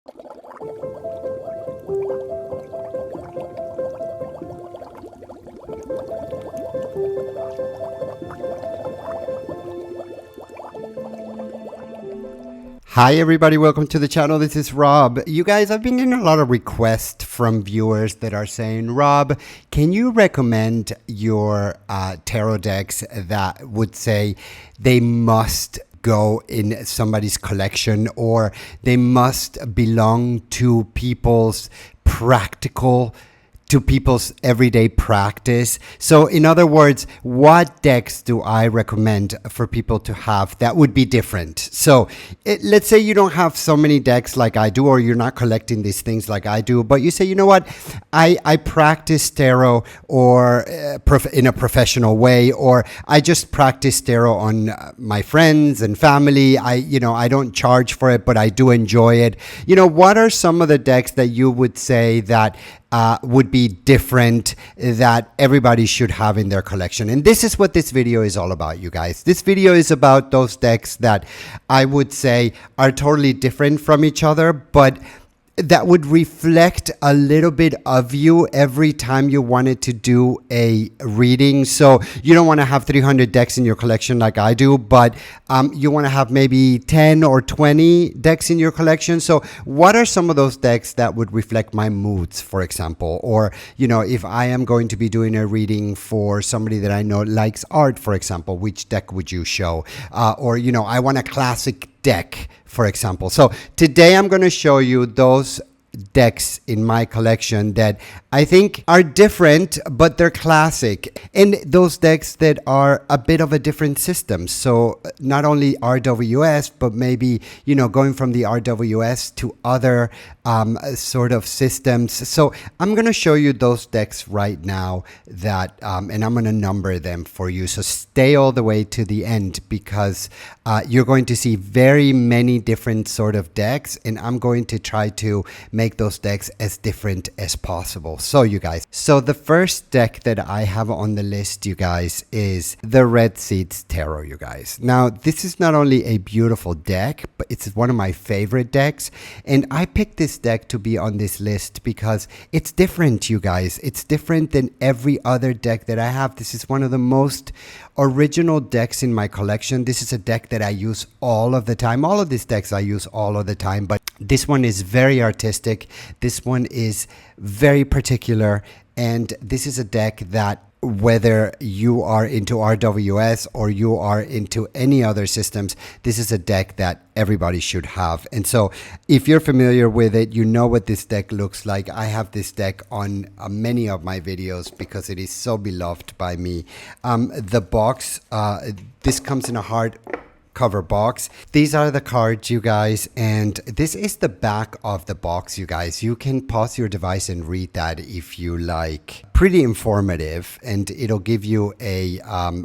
Hi everybody, welcome to the channel. This is Rob. You guys, I've been getting a lot of requests from viewers that are saying, Rob, can you recommend your tarot decks that would say they must go in somebody's collection or they must belong to people's everyday practice? So in other words, what decks do I recommend for people to have that would be different? So let's say you don't have so many decks like I do, or you're not collecting these things like I do, but you say, you know what, I practice tarot or in a professional way, or I just practice tarot on my friends and family. I don't charge for it, but I do enjoy it. What are some of the decks that you would say that would be different, that everybody should have in their collection? And this is what this video is all about, you guys. This video is about those decks that I would say are totally different from each other, but that would reflect a little bit of you every time you wanted to do a reading. So you don't want to have 300 decks in your collection like I do, but you want to have maybe 10 or 20 decks in your collection. So what are some of those decks that would reflect my moods, for example? Or, if I am going to be doing a reading for somebody that I know likes art, for example, which deck would you show? Or, I want a classic deck, for example. So today I'm going to show you those decks in my collection that I think are different, but they're classic, and those decks that are a bit of a different system. So not only RWS, but maybe, going from the RWS to other sort of systems. So I'm going to show you those decks right now that, and I'm going to number them for you. So stay all the way to the end, because you're going to see very many different sort of decks, and I'm going to try to make those decks as different as possible. So you guys, so the first deck that I have on the list, you guys, is the Red Seeds Tarot, you guys. Now, this is not only a beautiful deck, but it's one of my favorite decks. And I picked this deck to be on this list because it's different, you guys. It's different than every other deck that I have. This is one of the most original decks in my collection. This is a deck that I use all of the time. All of these decks I use all of the time, but this one is very artistic. This one is very particular, and this is a deck that, whether you are into RWS or you are into any other systems, this is a deck that everybody should have. And so if you're familiar with it, you know what this deck looks like. I have this deck on many of my videos because it is so beloved by me. The box, this comes in a hardcover box. These are the cards, you guys, and this is the back of the box, you guys. You can pause your device and read that if you like. Pretty informative, and it'll give you a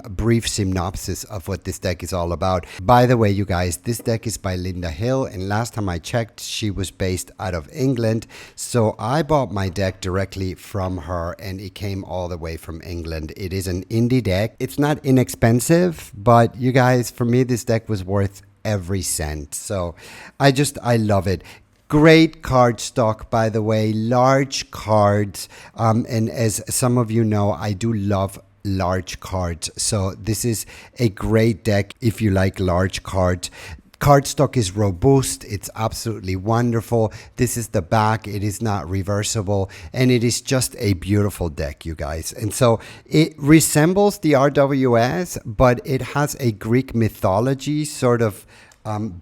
brief synopsis of what this deck is all about. By the way, you guys, this deck is by Linda Hill, and last time I checked, she was based out of England. So I bought my deck directly from her, and it came all the way from England. It is an indie deck. It's not inexpensive, but you guys, for me, this deck was worth every cent. So I love it. Great card stock, by the way, large cards. And as some of you know, I do love large cards. So this is a great deck if you like large cards. Cardstock is robust. It's absolutely wonderful. This is the back. It is not reversible, and it is just a beautiful deck, you guys. And so it resembles the RWS, but it has a Greek mythology sort of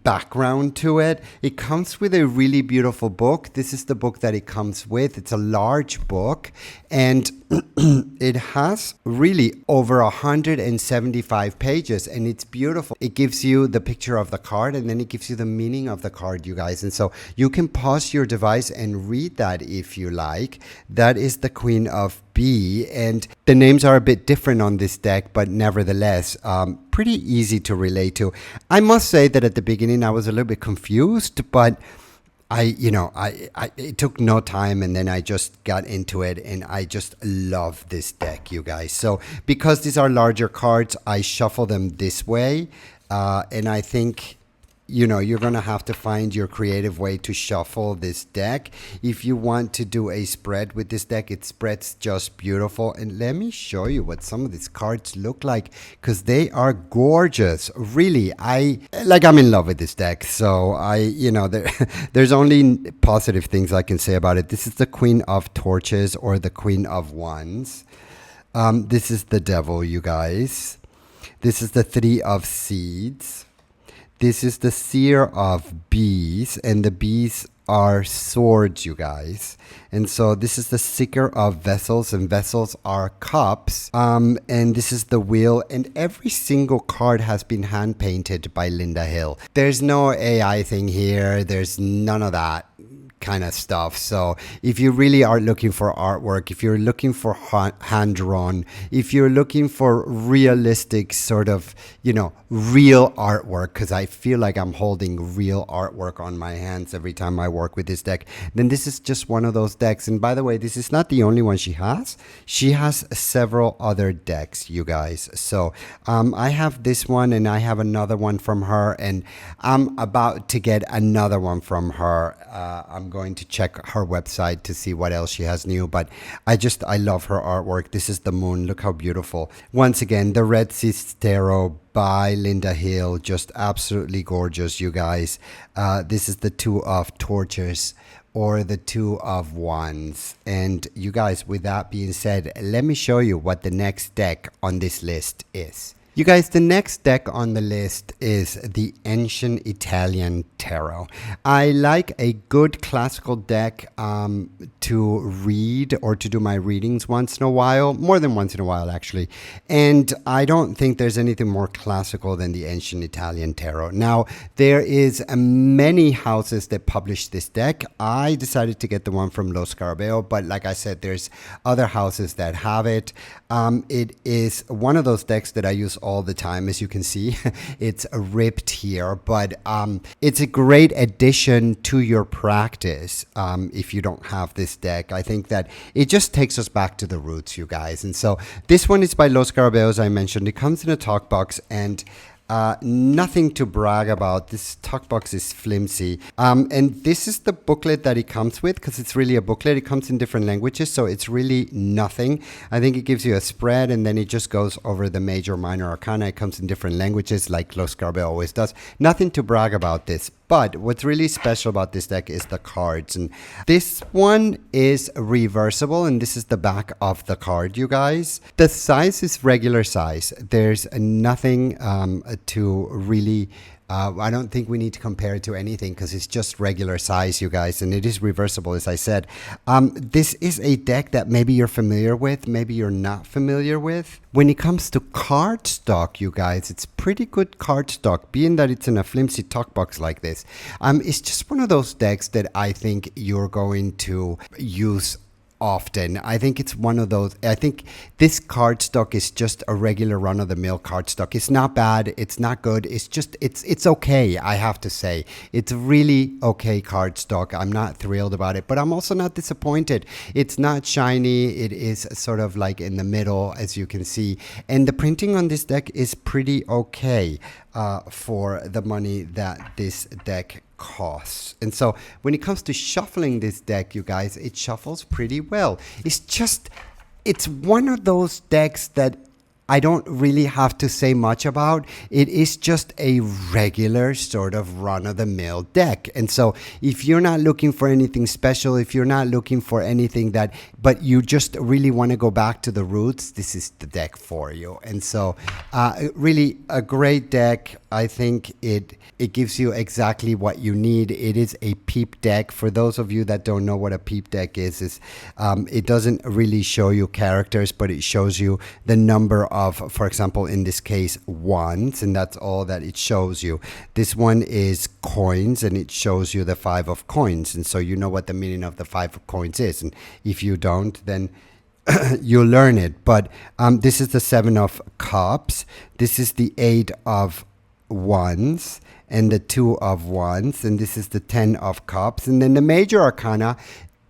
background to it. It comes with a really beautiful book. This is the book that it comes with. It's a large book, and it has really over 175 pages, and it's beautiful. It gives you the picture of the card, and then it gives you the meaning of the card, you guys. And so you can pause your device and read that if you like. That is the Queen of B, and the names are a bit different on this deck, but nevertheless, pretty easy to relate to. I must say that at the beginning I was a little bit confused, but it took no time, and then I just got into it, and I just love this deck, you guys. So because these are larger cards, I shuffle them this way, and I think you know, you're going to have to find your creative way to shuffle this deck. If you want to do a spread with this deck, it spreads just beautiful. And let me show you what some of these cards look like, because they are gorgeous. Really, I'm in love with this deck. So there's only positive things I can say about it. This is the Queen of Torches or the Queen of Wands. This is the Devil, you guys. This is the Three of Seeds. This is the Seer of Bees, and the bees are swords, you guys. And so this is the Seeker of Vessels, and vessels are cups. And this is the Wheel, and every single card has been hand painted by Linda Hill. There's no AI thing here. There's none of that kind of stuff. So if you really are looking for artwork, if you're looking for hand drawn, if you're looking for realistic sort of, real artwork, because I feel like I'm holding real artwork on my hands every time I work with this deck, then this is just one of those decks. And by the way, this is not the only one she has. She has several other decks, you guys. So I have this one, and I have another one from her, and I'm about to get another one from her. I'm going to check her website to see what else she has new, but I love her artwork. This is the moon. Look how beautiful. Once again, the Red Sea Tarot by Linda Hill, just absolutely gorgeous, you guys. This is the Two of Torches or the Two of Wands. And you guys, with that being said, let me show you what the next deck on this list is. You guys, the next deck on the list is the Ancient Italian Tarot. I like a good classical deck to read or to do my readings once in a while, more than once in a while actually. And I don't think there's anything more classical than the Ancient Italian Tarot. Now, there is many houses that publish this deck. I decided to get the one from Scarabeo, but like I said, there's other houses that have it. It is one of those decks that I use all the time. As you can see, it's ripped here, but it's a great addition to your practice if you don't have this deck. I think that it just takes us back to the roots, you guys. And so this one is by Los Scarabeo, as I mentioned. It comes in a talk box, and nothing to brag about. This talk box is flimsy. And this is the booklet that it comes with, because it's really a booklet. It comes in different languages, so it's really nothing. I think it gives you a spread, and then it just goes over the major, minor arcana. It comes in different languages, like Los Scarabeo always does. Nothing to brag about this. But what's really special about this deck is the cards. And this one is reversible, and this is the back of the card, you guys. The size is regular size. There's nothing to really... I don't think we need to compare it to anything, because it's just regular size, you guys, and it is reversible, as I said. This is a deck that maybe you're familiar with, maybe you're not familiar with. When it comes to cardstock, you guys, it's pretty good cardstock, being that it's in a flimsy talk box like this. It's just one of those decks that I think you're going to use often. I think it's one of those. I think this cardstock is just a regular run-of-the-mill cardstock. It's not bad. It's not good. It's just it's okay. I have to say, it's really okay cardstock. I'm not thrilled about it, but I'm also not disappointed. It's not shiny. It is sort of like in the middle, as you can see, and the printing on this deck is pretty okay for the money that this deck costs. And so when it comes to shuffling this deck, you guys, it shuffles pretty well. It's one of those decks that I don't really have to say much about. It is just a regular sort of run-of-the-mill deck. And so if you're not looking for anything special, if you're not looking for anything but you just really want to go back to the roots, this is the deck for you. And so really a great deck. I think it gives you exactly what you need. It is a peep deck. For those of you that don't know what a peep deck is it doesn't really show you characters, but it shows you the number of, for example, in this case, wands, and that's all that it shows you. This one is coins, and it shows you the 5 of coins, and so you know what the meaning of the 5 of coins is. And if you don't, then you'll learn it. But this is the 7 of cups. This is the 8 of wands and the 2 of wands, and this is the 10 of cups. And then the major arcana,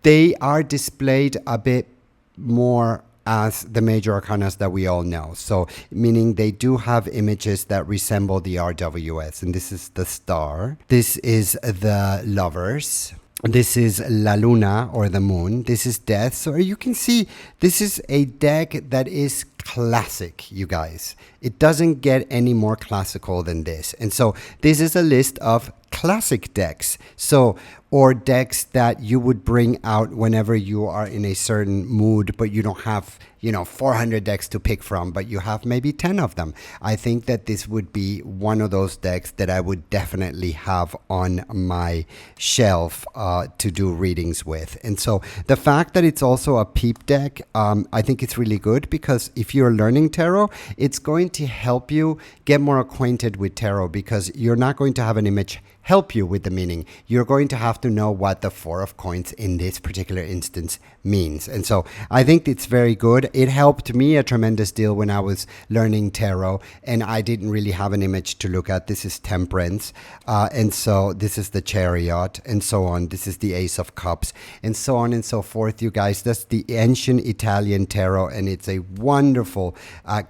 they are displayed a bit more as the major arcanas that we all know. So, meaning they do have images that resemble the RWS. And this is the Star. This is the Lovers. This is La Luna, or the Moon. This is Death. So you can see this is a deck that is classic, you guys. It doesn't get any more classical than this. And so this is a list of classic decks. So, or decks that you would bring out whenever you are in a certain mood, but you don't have, 400 decks to pick from, but you have maybe 10 of them. I think that this would be one of those decks that I would definitely have on my shelf to do readings with. And so the fact that it's also a peep deck, I think it's really good, because if you're learning tarot, it's going to help you get more acquainted with tarot, because you're not going to have an image help you with the meaning. You're going to have to know what the Four of Coins in this particular instance means. And so I think it's very good. It helped me a tremendous deal when I was learning tarot, and I didn't really have an image to look at. This is Temperance, and so this is the Chariot, and so on. This is the Ace of Cups, and so on and so forth, you guys. That's the ancient Italian tarot, and it's a wonderful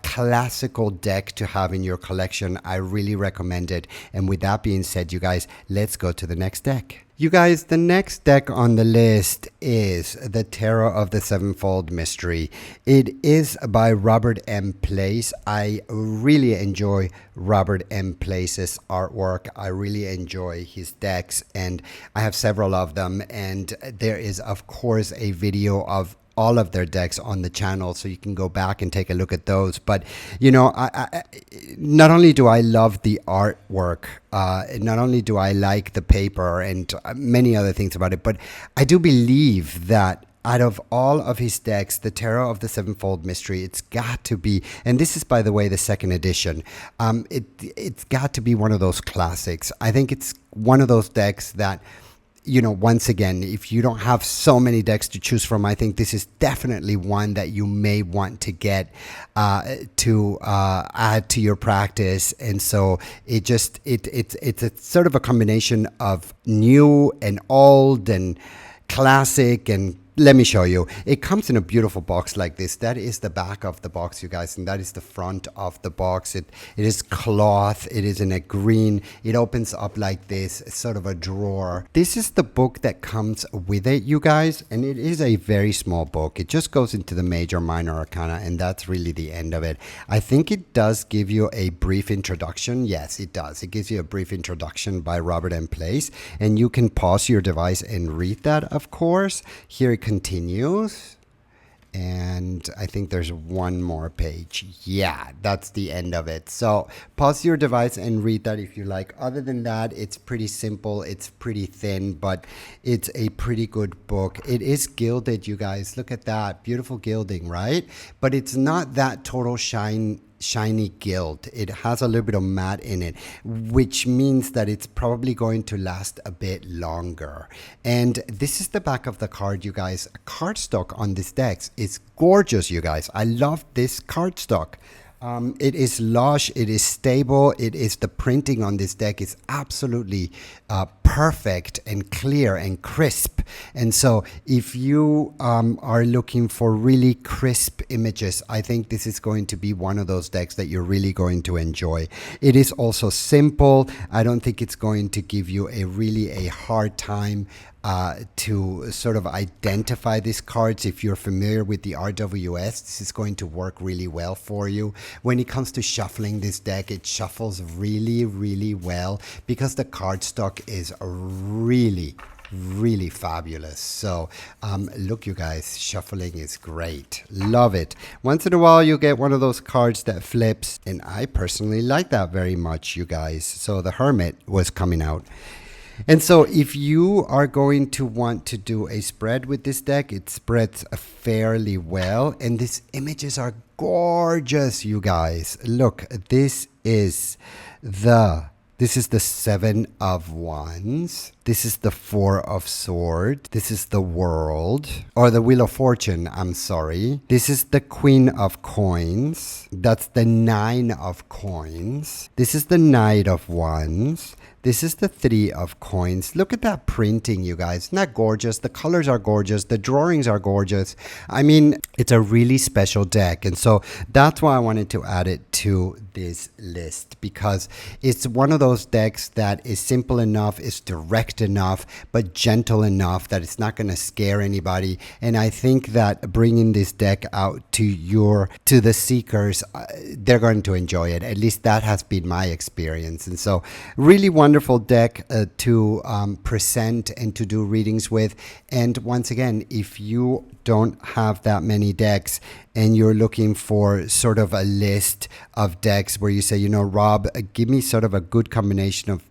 classical deck to have in your collection. I really recommend it. And with that being said, you guys, let's go to the next deck. You guys, the next deck on the list is the Tarot of the Sevenfold Mystery. It is by Robert M. Place. I really enjoy Robert M. Place's artwork. I really enjoy his decks, and I have several of them. And there is, of course, a video of all of their decks on the channel, so you can go back and take a look at those. But I not only do I love the artwork, not only do I like the paper and many other things about it, but I do believe that out of all of his decks, the Tarot of the Sevenfold Mystery, it's got to be, and this is, by the way, the second edition, it's got to be one of those classics. I think it's one of those decks that, once again, if you don't have so many decks to choose from, I think this is definitely one that you may want to get to add to your practice. And so it's a sort of a combination of new and old and classic. And let me show you. It comes in a beautiful box like this. That is the back of the box, you guys, and that is the front of the box. It is cloth. It is in a green. It opens up like this. It's sort of a drawer. This is the book that comes with it, you guys, and it is a very small book. It just goes into the major, minor arcana, and that's really the end of it. I think it does give you a brief introduction. Yes, it does. It gives you a brief introduction by Robert M. Place, and you can pause your device and read that, of course. Here it continues, and I think there's one more page. Yeah, that's the end of it. So pause your device and read that if you like. Other than that, it's pretty simple. It's pretty thin, but it's a pretty good book. It is gilded, you guys. Look at that. Beautiful gilding, right? But it's not that total shiny gilt. It has a little bit of matte in it, which means that it's probably going to last a bit longer. And this is the back of the card, you guys. Cardstock on this deck is gorgeous, you guys. I love this cardstock. It is lush, it is stable, the printing on this deck is absolutely perfect and clear and crisp. And so if you are looking for really crisp images, I think this is going to be one of those decks that you're really going to enjoy. It is also simple. I don't think it's going to give you a hard time to sort of identify these cards. If you're familiar with the RWS, this is going to work really well for you. When it comes to shuffling this deck, it shuffles really, really well because the cardstock is really fabulous. So look, you guys, shuffling is great. Love it. Once in a while you get one of those cards that flips, and I personally like that very much, you guys. So the Hermit was coming out. And so if you are going to want to do a spread with this deck, it spreads fairly well. And these images are gorgeous, you guys. Look, this is the Seven of Wands. This is the Four of Swords. This is the World, or the Wheel of Fortune, I'm sorry. This is the Queen of Coins. That's the Nine of Coins. This is the Knight of Wands. This is the 3 of coins. Look at that printing, you guys. Isn't that gorgeous? The colors are gorgeous. The drawings are gorgeous. I mean, it's a really special deck. And so that's why I wanted to add it to this list, because it's one of those decks that is simple enough, is direct enough, but gentle enough that it's not going to scare anybody. And I think that bringing this deck out to the seekers, they're going to enjoy it. At least that has been my experience. And so really wonderful deck to present and to do readings with. And once again, if you don't have that many decks and you're looking for sort of a list of decks where you say, you know, Rob, give me sort of a good combination of,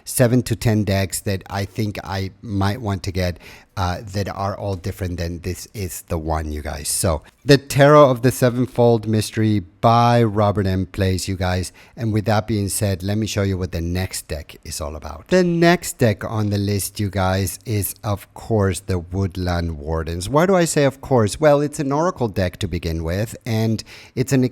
7 to 10 decks that I think I might want to get that are all different, then this is the one, you guys. So the Tarot of the Sevenfold Mystery by Robert M. Place, you guys. And with that being said, let me show you what the next deck is all about. The next deck on the list, you guys, is of course the Woodland Wardens. Why do I say of course? Well, it's an oracle deck to begin with, and it's an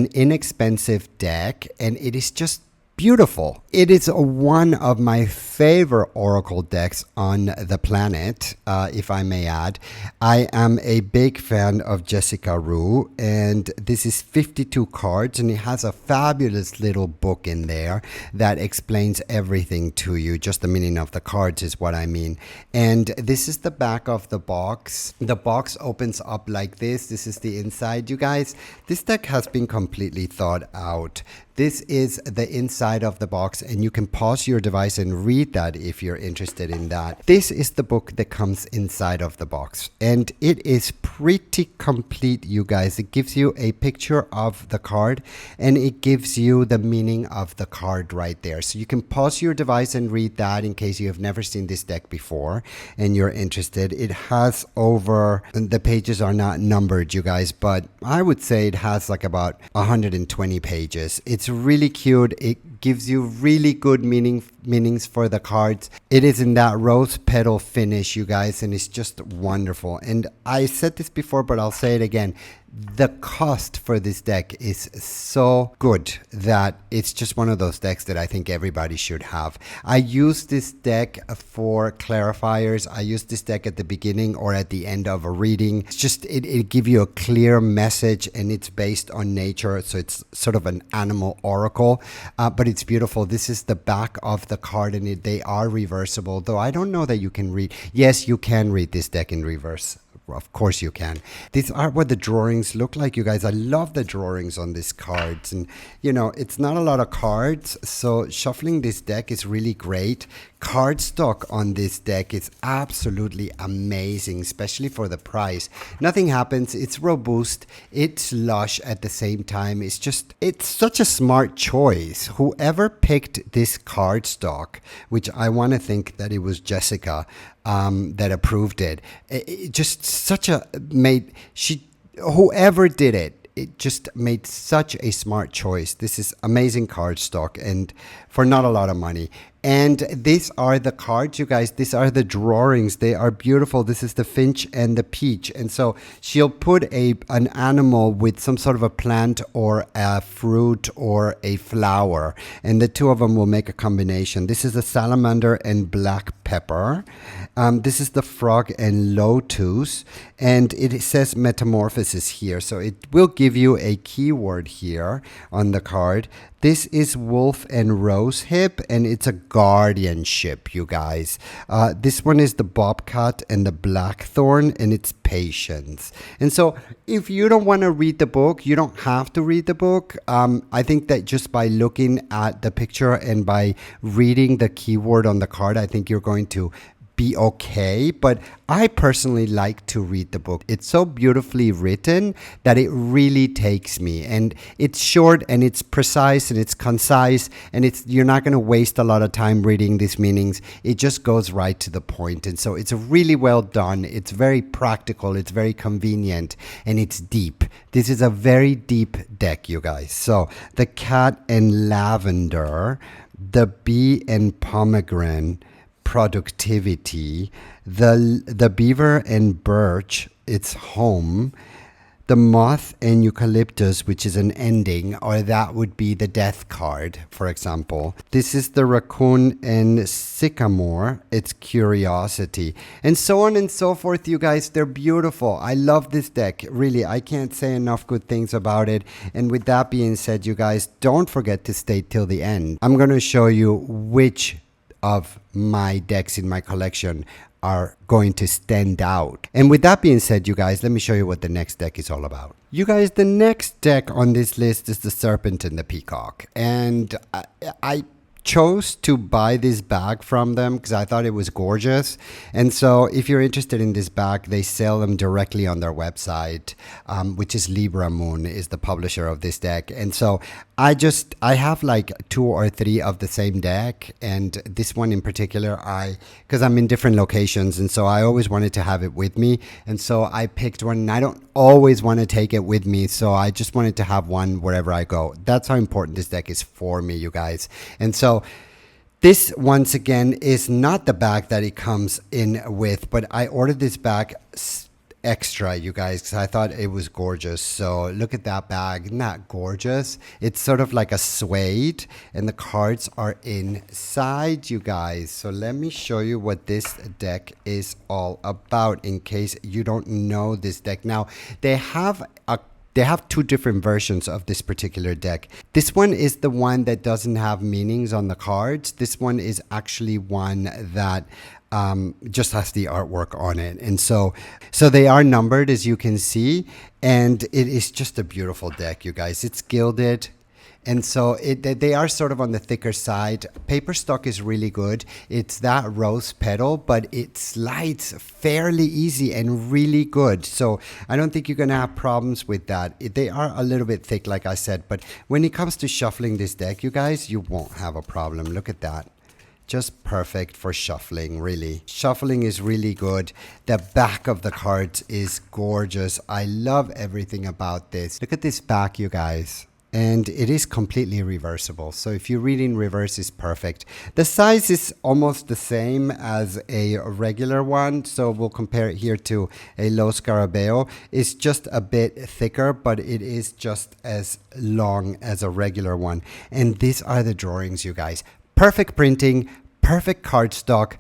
inexpensive deck, and it is just beautiful. It is one of my favorite oracle decks on the planet, if I may add. I am a big fan of Jessica Roux, and this is 52 cards, and it has a fabulous little book in there that explains everything to you. Just the meaning of the cards is what I mean. And this is the back of the box. The box opens up like this. This is the inside, you guys. This deck has been completely thought out. This is the inside of the box, and you can pause your device and read that if you're interested in that. This is the book that comes inside of the box, and it is pretty complete, you guys. It gives you a picture of the card, and it gives you the meaning of the card right there. So you can pause your device and read that in case you have never seen this deck before and you're interested. It has the pages are not numbered, you guys, but I would say it has like about 120 pages. It's really cute. It gives you really good meanings for the cards. It is in that rose petal finish, you guys, and it's just wonderful. And I said this before, but I'll say it again. The cost for this deck is so good that it's just one of those decks that I think everybody should have. I use this deck for clarifiers. I use this deck at the beginning or at the end of a reading. It's just, it gives you a clear message, and it's based on nature. So it's sort of an animal oracle, but it's beautiful. This is the back of the card, and they are reversible, though I don't know that you can read. Yes, you can read this deck in reverse. Of course you can. These are what the drawings look like, you guys. I love the drawings on these cards, and it's not a lot of cards, so shuffling this deck is really great. Cardstock on this deck is absolutely amazing, especially for the price. Nothing happens. It's robust. It's lush at the same time. It's such a smart choice. Whoever picked this cardstock, which I want to think that it was Jessica that approved it. Whoever did it just made such a smart choice. This is amazing cardstock, and for not a lot of money. And these are the cards, you guys. These are the drawings. They are beautiful. This is the finch and the peach. And so she'll put an animal with some sort of a plant or a fruit or a flower, and the two of them will make a combination. This is the salamander and black pepper. This is the frog and lotus, and it says metamorphosis here. So it will give you a keyword here on the card. This is wolf and rose hip, and it's a guardianship, you guys. This one is the bobcat and the blackthorn, and it's patience. And so if you don't want to read the book, you don't have to read the book. I think that just by looking at the picture and by reading the keyword on the card, I think you're going to be okay. But I personally like to read the book. It's so beautifully written that it really takes me, and it's short and it's precise and it's concise, and you're not going to waste a lot of time reading these meanings. It just goes right to the point. And so it's really well done. It's very practical, it's very convenient, and it's deep. This is a very deep deck, you guys. So the cat and lavender, the bee and pomegranate, productivity, the beaver and birch, it's home, the moth and eucalyptus, which is an ending, or that would be the death card, for example. This is the raccoon and sycamore. It's curiosity. And so on and so forth, you guys. They're beautiful. I love this deck. Really, I can't say enough good things about it. And with that being said, you guys, don't forget to stay till the end. I'm going to show you which of my decks in my collection are going to stand out. And with that being said, you guys, let me show you what the next deck is all about. You guys, the next deck on this list is the Serpent and the Peacock. And I chose to buy this bag from them because I thought it was gorgeous. And so if you're interested in this bag, they sell them directly on their website, which is Libra Moon is the publisher of this deck. And so I have like 2 or 3 of the same deck, and this one in particular, because I'm in different locations, and so I always wanted to have it with me, and so I picked one, and I don't always want to take it with me, so I just wanted to have one wherever I go. That's how important this deck is for me, you guys. And so this, once again, is not the bag that it comes in with, but I ordered this bag extra, you guys, because I thought it was gorgeous. So look at that bag. Isn't that gorgeous? It's sort of like a suede, and the cards are inside, you guys. So let me show you what this deck is all about in case you don't know this deck. Now, they have 2 different versions of this particular deck. This one is the one that doesn't have meanings on the cards. This one is actually one that just has the artwork on it. And so they are numbered, as you can see, and it is just a beautiful deck, you guys. It's gilded. And so they are sort of on the thicker side. Paper stock is really good. It's that rose petal, but it slides fairly easy and really good. So I don't think you're going to have problems with that. They are a little bit thick, like I said, but when it comes to shuffling this deck, you guys, you won't have a problem. Look at that. Just perfect for shuffling, really. Shuffling is really good. The back of the cards is gorgeous. I love everything about this. Look at this back, you guys. And it is completely reversible. So if you read in reverse, it's perfect. The size is almost the same as a regular one. So we'll compare it here to a low Scarabeo. It's just a bit thicker, but it is just as long as a regular one. And these are the drawings, you guys. Perfect printing, perfect cardstock.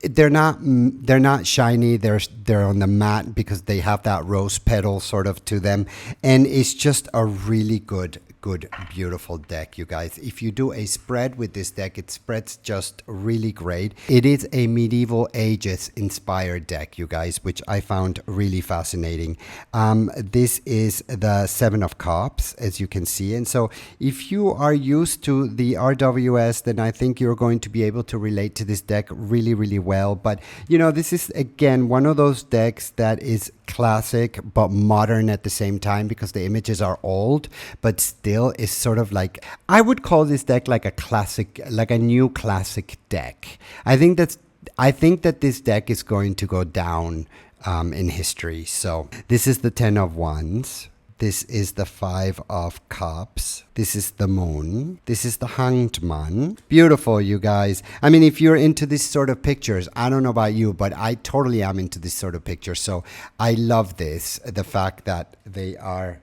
They're not shiny. They're on the mat because they have that rose petal sort of to them, and it's just a really good, beautiful deck, you guys. If you do a spread with this deck, it spreads just really great. It is a medieval ages inspired deck, you guys, which I found really fascinating. This is the 7 of Cups, as you can see, and so if you are used to the RWS, then I think you're going to be able to relate to this deck really, really well. But you know, this is again one of those decks that is classic but modern at the same time, because the images are old but still is sort of like, I would call this deck like a classic, like a new classic deck. I think that this deck is going to go down in history. So this is the 10 of Wands. This is the 5 of Cups. This is the Moon. This is the Hanged Man. Beautiful, you guys. I mean, if you're into this sort of pictures, I don't know about you, but I totally am into this sort of picture. So I love this, the fact that they are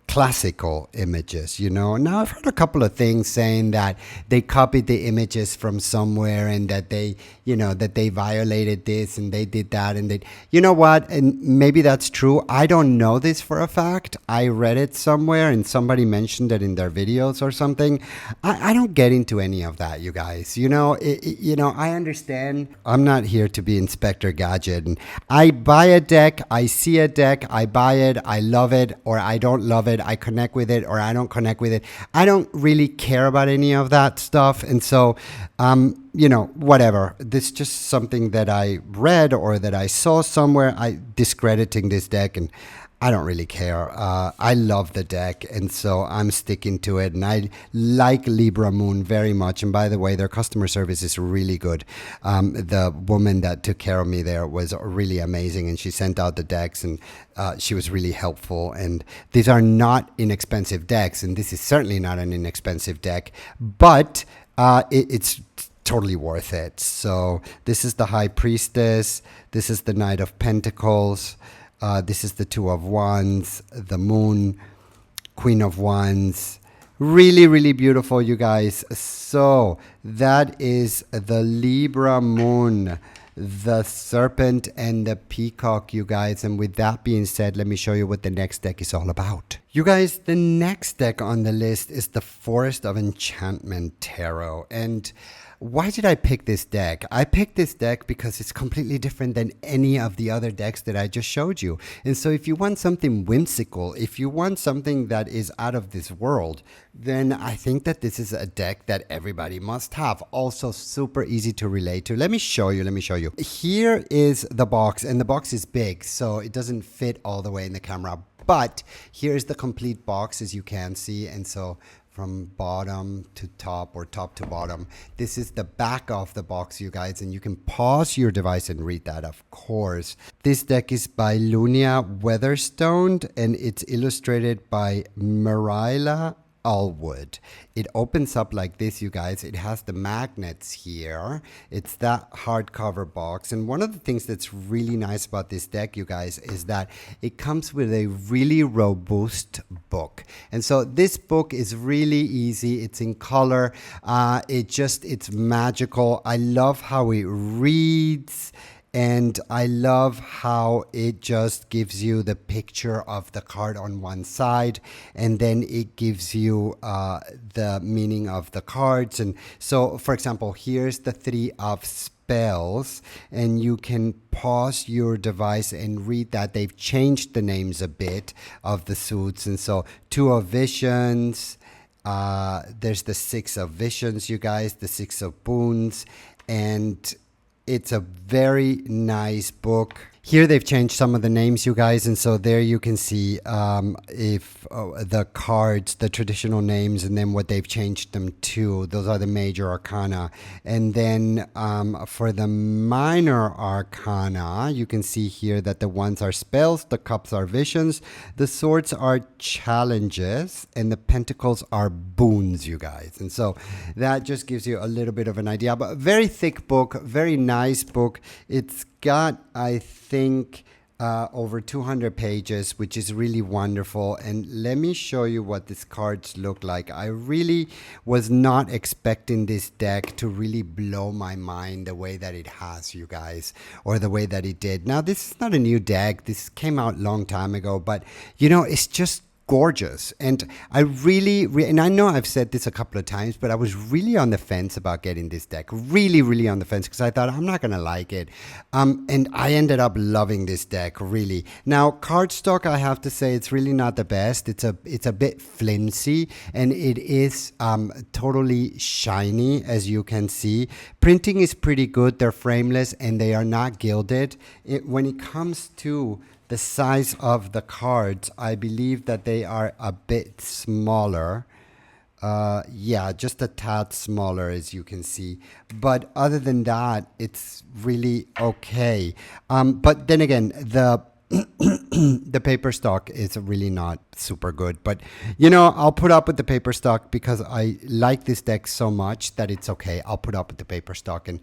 classical images, you know. Now I've heard a couple of things saying that they copied the images from somewhere, and that they, you know, that they violated this and they did that, and they, you know what, and maybe that's true. I don't know this for a fact. I read it somewhere and somebody mentioned it in their videos or something. I don't get into any of that, you guys. You know, you know, I understand. I'm not here to be Inspector Gadget, and I buy a deck, I see a deck, I buy it, I love it, or I don't love it. I connect with it, or I don't connect with it. I don't really care about any of that stuff. And so, you know, whatever. This is just something that I read or that I saw somewhere. Discrediting this deck, and I don't really care. I love the deck, and so I'm sticking to it. And I like Libra Moon very much. And by the way, their customer service is really good. The woman that took care of me there was really amazing, and she sent out the decks, and she was really helpful. And these are not inexpensive decks, and this is certainly not an inexpensive deck, but it's totally worth it. So this is the High Priestess. This is the Knight of Pentacles. This is the Two of Wands, the Moon, Queen of Wands. Really, really beautiful, you guys. So that is the Libra Moon, the Serpent, and the Peacock, you guys. And with that being said, let me show you what the next deck is all about. You guys, the next deck on the list is the Forest of Enchantment Tarot. And why did I pick this deck? I picked this deck because it's completely different than any of the other decks that I just showed you. And so if you want something whimsical, if you want something that is out of this world, then I think that this is a deck that everybody must have. Also super easy to relate to. Let me show you. Here is the box, and the box is big, so it doesn't fit all the way in the camera. But here's the complete box, as you can see. And so from bottom to top, or top to bottom, this is the back of the box, you guys, and you can pause your device and read that, of course. This deck is by Lunia Weatherstoned, and it's illustrated by Marilla Allwood. It opens up like this, you guys. It has the magnets here. It's that hardcover box. And one of the things that's really nice about this deck, you guys, is that it comes with a really robust book. And so this book is really easy. It's in color. It's magical. I love how it reads. And I love how it just gives you the picture of the card on one side, and then it gives you the meaning of the cards. And so, for example, here's the Three of Spells, and you can pause your device and read that. They've changed the names a bit of the suits. And so, Two of Visions, there's the Six of Visions, you guys, the Six of Boons, and it's a very nice book. Here they've changed some of the names, you guys, and so there you can see the cards, the traditional names, and then what they've changed them to. Those are the major arcana. And then for the minor arcana, you can see here that the wands are spells, the cups are visions, the swords are challenges, and the pentacles are boons, you guys. And so that just gives you a little bit of an idea. But a very thick book, very nice book. It's got, I think, over 200 pages, which is really wonderful. And let me show you what these cards look like. I really was not expecting this deck to really blow my mind the way that it has, you guys, or the way that it did. Now, this is not a new deck. This came out a long time ago, but you know, it's just gorgeous. And I really, and I know I've said this a couple of times, but I was really on the fence about getting this deck. Really on the fence, because I thought I'm not going to like it. And I ended up loving this deck, really. Now, cardstock, I have to say, it's really not the best. It's a bit flimsy, and it is totally shiny, as you can see. Printing is pretty good. They're frameless, and they are not gilded. When it comes to the size of the cards, I believe that they are a bit smaller. Yeah, just a tad smaller, as you can see. But other than that, it's really okay. But then again, the the paper stock is really not super good. But, you know, I'll put up with the paper stock because I like this deck so much that it's okay. I'll put up with the paper stock. And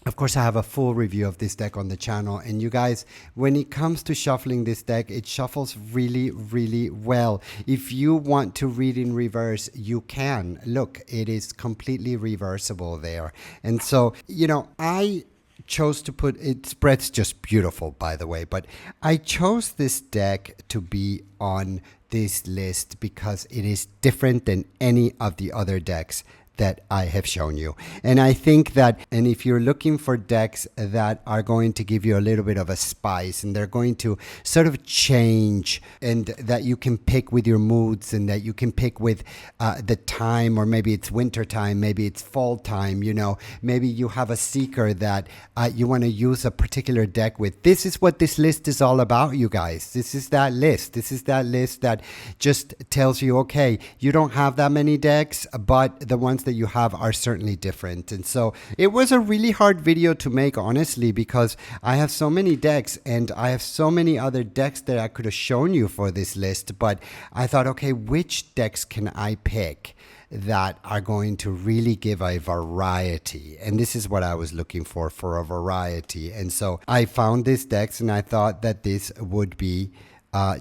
of course, I have a full review of this deck on the channel. And you guys, when it comes to shuffling this deck, it shuffles really well. If you want to read in reverse, you can. Look, it is completely reversible there. And so, you know, I chose to put, it spreads just beautiful, by the way, but I chose this deck to be on this list because it is different than any of the other decks that I have shown you. And I think that, and if you're looking for decks that are going to give you a little bit of a spice, and they're going to sort of change, and that you can pick with your moods, and that you can pick with the time, or maybe it's winter time, maybe it's fall time, you know, maybe you have a seeker that you want to use a particular deck with. This is what this list is all about, you guys. This is that list. This is that list that just tells you, okay, you don't have that many decks, but the ones that you have are certainly different. And so it was a really hard video to make, honestly, because I have so many decks, and I have so many other decks that I could have shown you for this list. But I thought, okay, which decks can I pick that are going to really give a variety. And this is what I was looking for a variety. And so I found this decks and I thought that this would be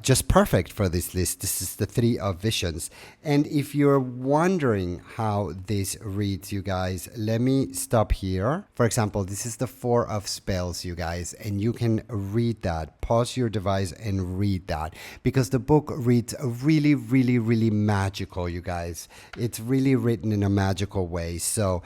just perfect for this list. This is the Three of Visions. And if you're wondering how this reads, you guys, let me stop here. For example, this is the Four of Spells, you guys, and you can read that. Pause your device and read that, because the book reads really, really, really magical, you guys. It's really written in a magical way. So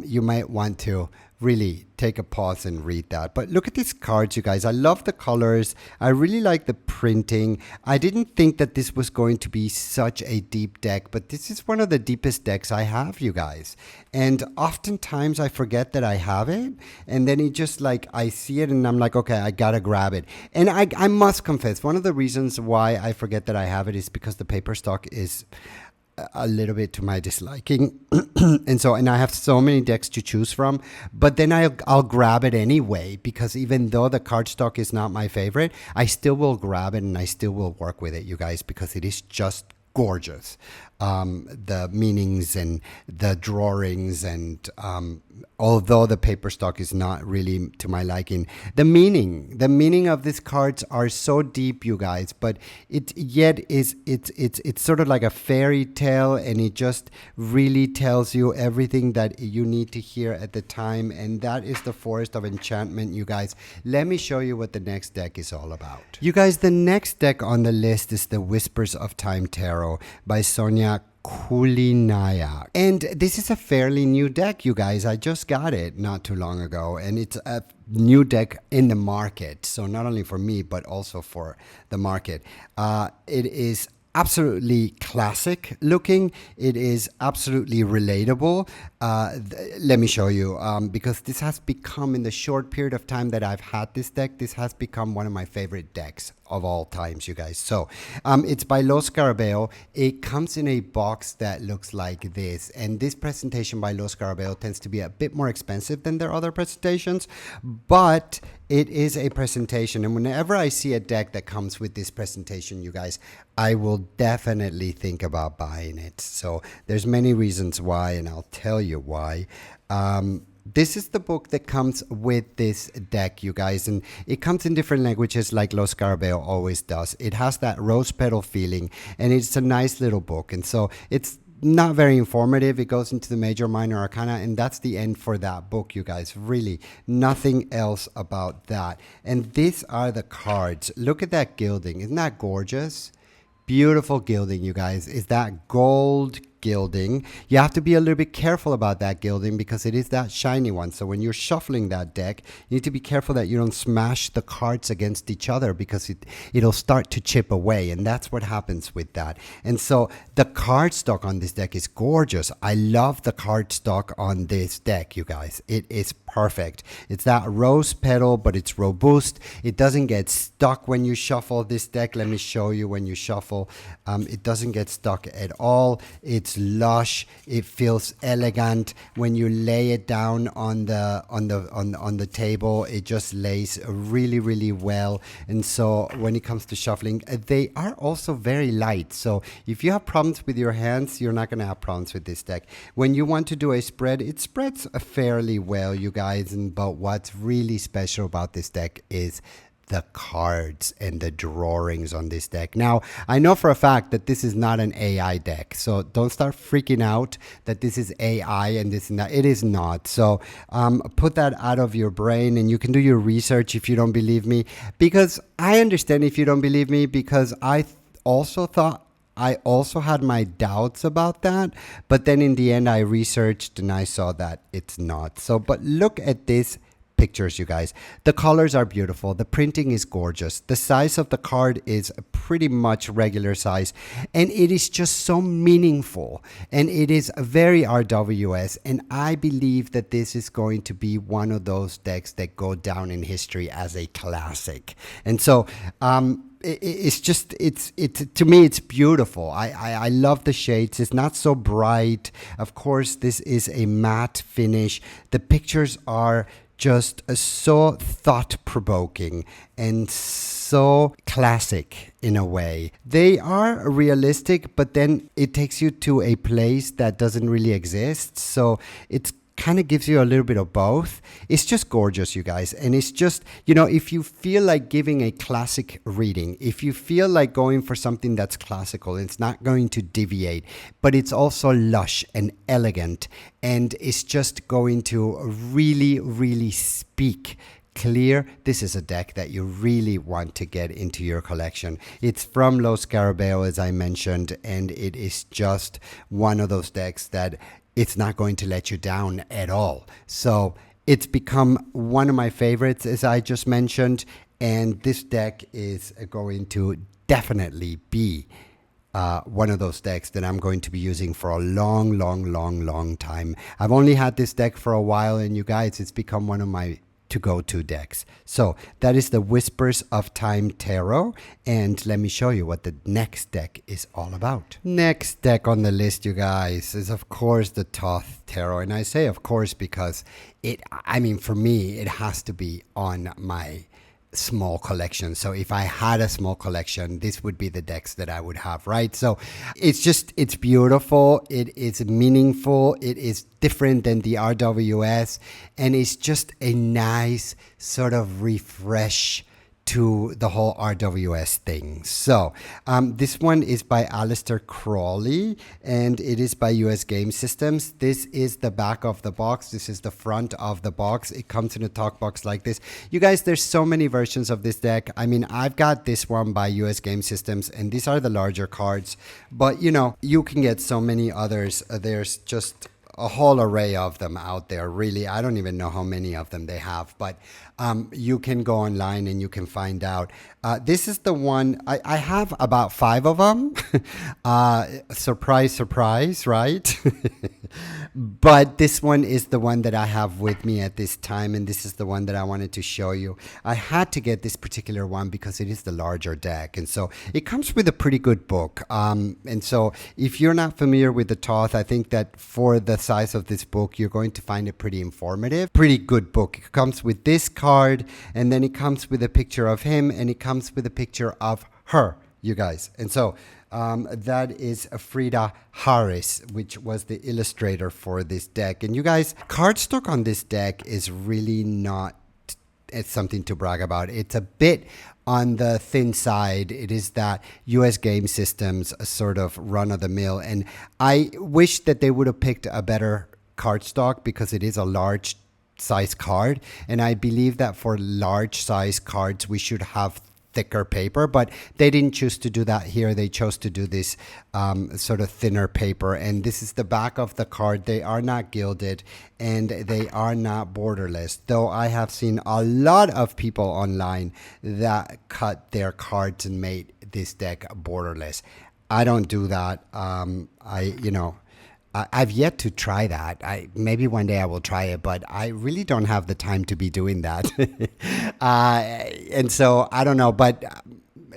you might want to really take a pause and read that. But look at these cards, you guys. I love the colors. I really like the printing. I didn't think that this was going to be such a deep deck, but this is one of the deepest decks I have, you guys. And oftentimes I forget that I have it, and then it just like, I see it and I'm like, okay, I gotta grab it. And I must confess, one of the reasons why I forget that I have it is because the paper stock is a little bit to my disliking. and I have so many decks to choose from, but then I'll grab it anyway, because even though the cardstock is not my favorite, I still will grab it and I still will work with it, you guys, because it is just gorgeous. The meanings and the drawings, and although the paper stock is not really to my liking, the meaning of these cards are so deep, you guys, but it's sort of like a fairy tale, and it just really tells you everything that you need to hear at the time. And that is the Forest of Enchantment, you guys. Let me show you what the next deck is all about. You guys, the next deck on the list is the Whispers of Time Tarot by Sonya, Kulynyak. And this is a fairly new deck, you guys. I just got it not too long ago, and it's a new deck in the market. So not only for me, but also for the market. It is absolutely classic looking. It is absolutely relatable. Let me show you, because this has become, in the short period of time that I've had this deck, this has become one of my favorite decks of all times, you guys. So it's by Scarabeo. It comes in a box that looks like this, and this presentation by Scarabeo tends to be a bit more expensive than their other presentations, but it is a presentation, and whenever I see a deck that comes with this presentation, you guys, I will definitely think about buying it. So there's many reasons why, and I'll tell you why. This is the book that comes with this deck, you guys, and it comes in different languages like Scarabeo always does. It has that rose petal feeling, and it's a nice little book, and so it's not very informative. It goes into the major minor arcana, and that's the end for that book, you guys. Really nothing else about that. And these are the cards. Look at that gilding. Isn't that gorgeous? Beautiful gilding, you guys. Is that gold gilding? You have to be a little bit careful about that gilding, because it is that shiny one. So when you're shuffling that deck, you need to be careful that you don't smash the cards against each other, because it'll start to chip away, and that's what happens with that. And so the cardstock on this deck is gorgeous. I love the cardstock on this deck, you guys. It is perfect. It's that rose petal, but it's robust. It doesn't get stuck when you shuffle this deck. Let me show you when you shuffle. It doesn't get stuck at all. It's lush. It feels elegant. When you lay it down on the table, it just lays really, really well. And so when it comes to shuffling, they are also very light. So if you have problems with your hands, you're not going to have problems with this deck. When you want to do a spread, it spreads fairly well, you guys. But what's really special about this deck is the cards and the drawings on this deck. Now, I know for a fact that this is not an AI deck, so don't start freaking out that this is AI and this and that. It is not. So put that out of your brain, and you can do your research if you don't believe me, because I understand if you don't believe me, because I also had my doubts about that, but then in the end I researched and I saw that it's not. So, but look at this pictures, you guys. The colors are beautiful. The printing is gorgeous. The size of the card is pretty much regular size, and it is just so meaningful, and it is very RWS, and I believe that this is going to be one of those decks that go down in history as a classic. And so it's just, it's to me, it's beautiful. I love the shades. It's not so bright. Of course, this is a matte finish. The pictures are just so thought-provoking and so classic in a way. They are realistic, but then it takes you to a place that doesn't really exist. So it's kind of gives you a little bit of both. It's just gorgeous, you guys. And it's just, you know, if you feel like giving a classic reading, if you feel like going for something that's classical, it's not going to deviate, but it's also lush and elegant, and it's just going to really, really speak clear. This is a deck that you really want to get into your collection. It's from Scarabeo, as I mentioned, and it is just one of those decks that it's not going to let you down at all. So it's become one of my favorites, as I just mentioned, and this deck is going to definitely be one of those decks that I'm going to be using for a long time. I've only had this deck for a while, and you guys, it's become one of my to-go-to decks. So that is the Whispers of Time Tarot, and let me show you what the next deck is all about. Next deck on the list, you guys, is of course the Thoth Tarot, and I say of course because I mean for me it has to be on my small collection. So if I had a small collection, this would be the decks that I would have, right? So it's beautiful, it is meaningful, it is different than the RWS, and it's just a nice sort of refresh to the whole RWS thing. So this one is by Alister Crowley, and it is by US Game Systems. This is the back of the box. This is the front of the box. It comes in a talk box like this. You guys, there's so many versions of this deck. I mean, I've got this one by US Game Systems, and these are the larger cards, but you know, you can get so many others. There's just a whole array of them out there, really. I don't even know how many of them they have, but you can go online and you can find out. This is the one, I have about 5 of them. Surprise, surprise, right? But this one is the one that I have with me at this time, and this is the one that I wanted to show you. I had to get this particular one because it is the larger deck, and so it comes with a pretty good book. And so if you're not familiar with the Thoth, I think that for the size of this book, you're going to find it pretty informative. Pretty good book. It comes with this card, and then it comes with a picture of him, and it comes with a picture of her, you guys. And so that is Frida Harris, which was the illustrator for this deck. And you guys, cardstock on this deck is really not, it's something to brag about. It's a bit on the thin side. It is that US Game Systems sort of run-of-the-mill, and I wish that they would have picked a better cardstock because it is a large size card, and I believe that for large size cards we should have thicker paper, but they didn't choose to do that here. They chose to do this sort of thinner paper, and this is the back of the card. They are not gilded and they are not borderless, though I have seen a lot of people online that cut their cards and made this deck borderless. I don't do that. I've yet to try that. Maybe one day I will try it, but I really don't have the time to be doing that. And so I don't know, but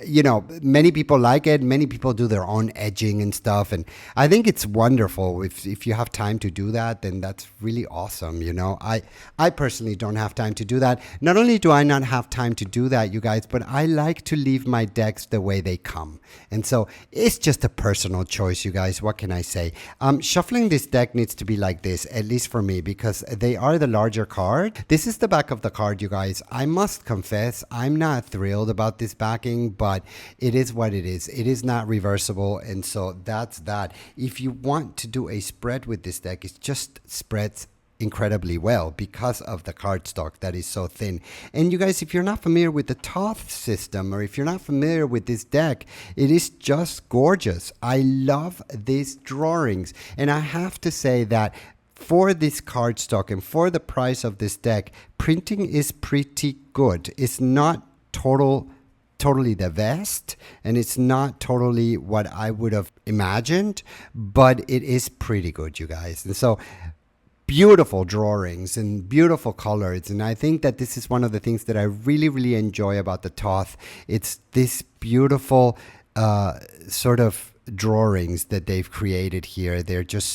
you know, many people like it. Many people do their own edging and stuff, and I think it's wonderful. If you have time to do that, then that's really awesome. You know, I personally don't have time to do that. Not only do I not have time to do that, you guys, but I like to leave my decks the way they come, and so it's just a personal choice, you guys. What can I say? Shuffling this deck needs to be like this, at least for me, because they are the larger card. This is the back of the card, you guys. I must confess, I'm not thrilled about this backing, but it is what it is. It is not reversible, and so that's that. If you want to do a spread with this deck, it just spreads incredibly well because of the cardstock that is so thin. And you guys, if you're not familiar with the Thoth system, or if you're not familiar with this deck, it is just gorgeous. I love these drawings, and I have to say that for this cardstock and for the price of this deck, printing is pretty good. It's not totally the best, and it's not totally what I would have imagined, but it is pretty good, you guys. And so beautiful drawings and beautiful colors, and I think that this is one of the things that I really enjoy about the Thoth. It's this beautiful sort of drawings that they've created here. They're just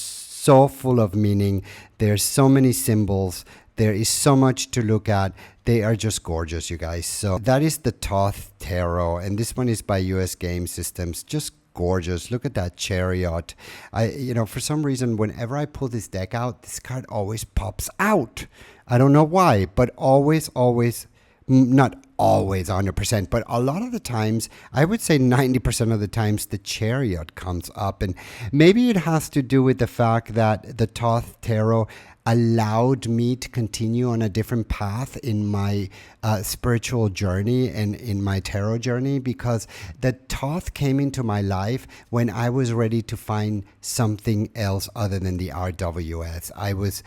so full of meaning. There's so many symbols. There is so much to look at. They are just gorgeous, you guys. So that is the Thoth Tarot, and this one is by US Game Systems. Just gorgeous. Look at that chariot. For some reason, whenever I pull this deck out, this card always pops out. I don't know why, but always, not always 100%, but a lot of the times, I would say 90% of the times, the chariot comes up. And maybe it has to do with the fact that the Thoth Tarot allowed me to continue on a different path in my spiritual journey and in my tarot journey, because the Thoth came into my life when I was ready to find something else other than the RWS. I was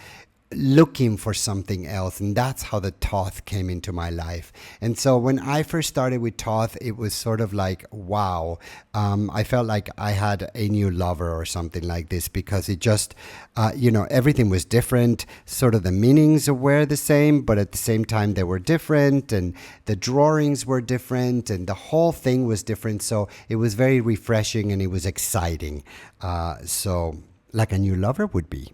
looking for something else, and that's how the Thoth came into my life. And so when I first started with Thoth, it was sort of like, wow, I felt like I had a new lover or something like this, because it just everything was different. Sort of the meanings were the same, but at the same time they were different, and the drawings were different, and the whole thing was different. So it was very refreshing, and it was exciting. Like a new lover would be.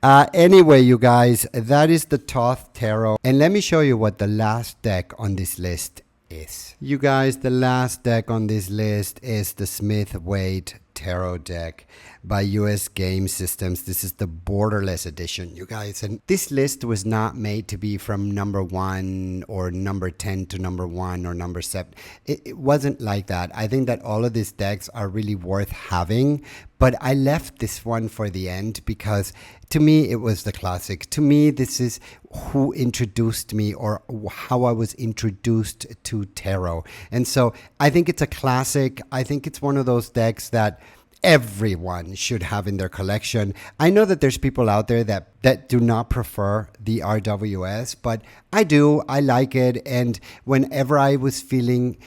Anyway, you guys, that is the Thoth Tarot. And let me show you what the last deck on this list is. You guys, the last deck on this list is the Smith-Waite Tarot deck by US Game Systems. This is the Borderless edition, you guys. And this list was not made to be from number 1 or number 10 to number 1 or number 7. It wasn't like that. I think that all of these decks are really worth having, but I left this one for the end because to me it was the classic. To me, this is who introduced me, or how I was introduced to tarot. And so I think it's a classic. I think it's one of those decks that everyone should have in their collection. I know that there's people out there that do not prefer the RWS, but I do. I like it. And whenever I was feeling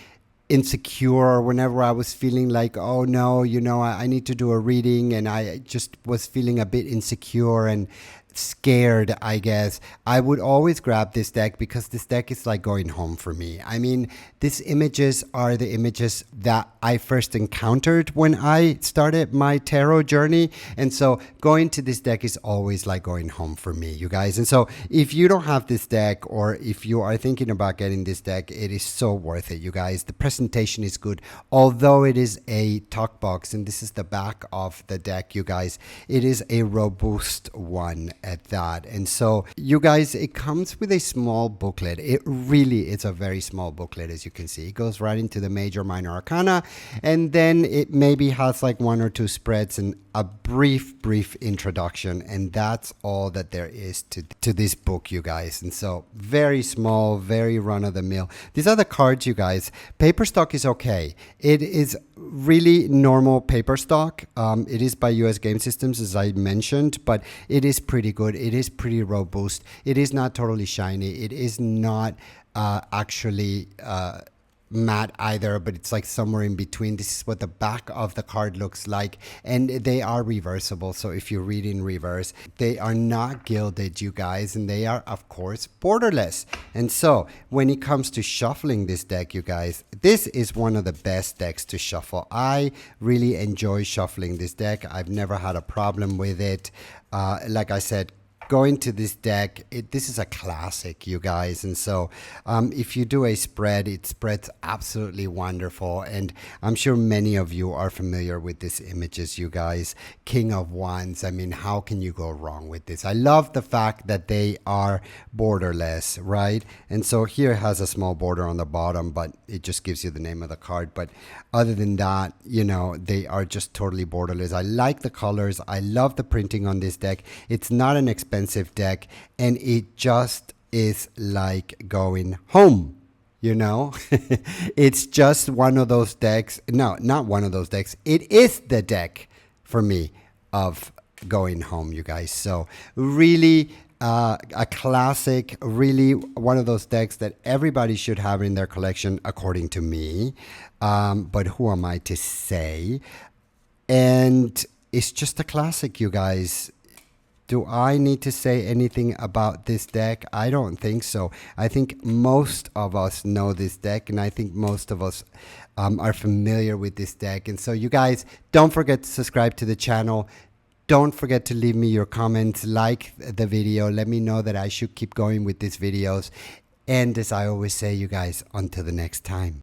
insecure, or whenever I was feeling like, oh no, I need to do a reading, and I just was feeling a bit insecure and scared, I guess, I would always grab this deck, because this deck is like going home for me. I mean, these images are the images that I first encountered when I started my tarot journey. And so going to this deck is always like going home for me, you guys. And so if you don't have this deck, or if you are thinking about getting this deck, it is so worth it, you guys. The presentation is good, although it is a talk box, and this is the back of the deck, you guys. It is a robust one at that. And so you guys, it comes with a small booklet. It really is a very small booklet, as you can see. It goes right into the major minor arcana, and then it maybe has like 1 or 2 spreads and a brief introduction, and that's all that there is to this book, you guys. And so very small, very run-of-the-mill. These are the cards, you guys. Paper stock is okay. It is really normal paper stock. It is by US Game Systems, as I mentioned, but it is pretty good. It is pretty robust. It is not totally shiny. It is not actually matte either, but it's like somewhere in between. This is what the back of the card looks like, and they are reversible. So if you read in reverse, they are not gilded, you guys, and they are of course borderless. And so when it comes to shuffling this deck, you guys, this is one of the best decks to shuffle. I really enjoy shuffling this deck. I've never had a problem with it. Like I said, going to this deck, this is a classic, you guys. And so if you do a spread, it spreads absolutely wonderful. And I'm sure many of you are familiar with these images, you guys. King of Wands. I mean, how can you go wrong with this? I love the fact that they are borderless, right? And so here it has a small border on the bottom, but it just gives you the name of the card. But other than that, they are just totally borderless. I like the colors. I love the printing on this deck. It's not an expensive deck, and it just is like going home. It's just one of those decks. No, not one of those decks. It is the deck for me of going home, you guys. So really a classic, really one of those decks that everybody should have in their collection, according to me. But who am I to say? And it's just a classic, you guys. Do I need to say anything about this deck? I don't think so. I think most of us know this deck, and I think most of us are familiar with this deck. And so you guys, don't forget to subscribe to the channel. Don't forget to leave me your comments, like the video, let me know that I should keep going with these videos. And as I always say, you guys, until the next time.